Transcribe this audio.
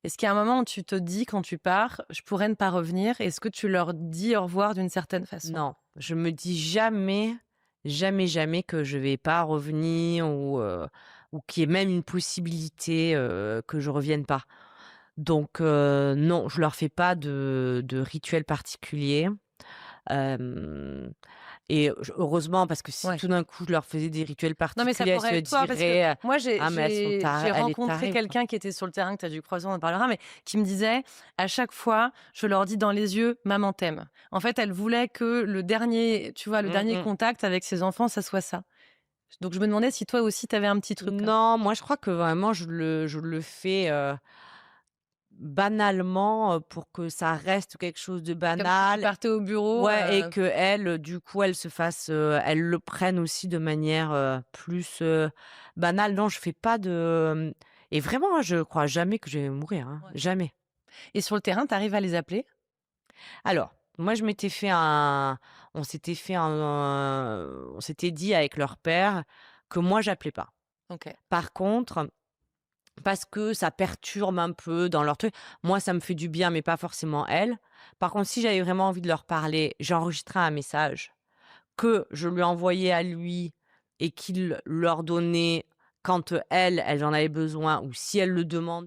Est-ce qu'il y a un moment où tu te dis quand tu pars: «Je pourrais ne pas revenir»? Est-ce que tu leur dis au revoir d'une certaine façon? Non, je me dis jamais, jamais, jamais que je vais pas revenir ou qu'il y ait même une possibilité, que je revienne pas. Donc non, je leur fais pas de rituel particulier. Hem Et heureusement parce que si Ouais. tout d'un coup je leur faisais des rituels Non, mais ça particuliers, elles pourrait se être toi parce que diraient: moi «Ah mais elles sont j'ai tarées, elle est rencontré tarée quoi». quelqu'un qui était sur le terrain, que tu as dû croiser, on en parlera, mais qui me disait: «À chaque fois, je leur dis dans les yeux: "Maman t'aime"». En fait, elle voulait que le dernier, tu vois, le Mmh dernier mh. contact avec ses enfants, ça soit ça. Donc je me demandais si toi aussi tu avais un petit truc comme ça? Non, moi je crois que vraiment je le fais, banalement, pour que ça reste quelque chose de Comme si tu banal. partais au bureau, Ouais, et qu'elles, du coup, elles se fassent, elles le prennent aussi de manière, plus, banale. Non, je fais pas de, et vraiment, hein, je crois jamais que je vais mourir, hein, ouais. jamais. Et sur le terrain, tu arrives à les appeler? Alors, moi, je m'étais fait un on s'était dit avec leur père que moi, j'appelais pas. OK. Par contre, parce que ça perturbe un peu dans leur truc, moi, ça me fait du bien, mais pas forcément elles. Par contre, si j'avais vraiment envie de leur parler, j'enregistrais un message que je lui envoyais à lui et qu'il leur donnait quand, elles en avaient besoin ou si elles le demandent.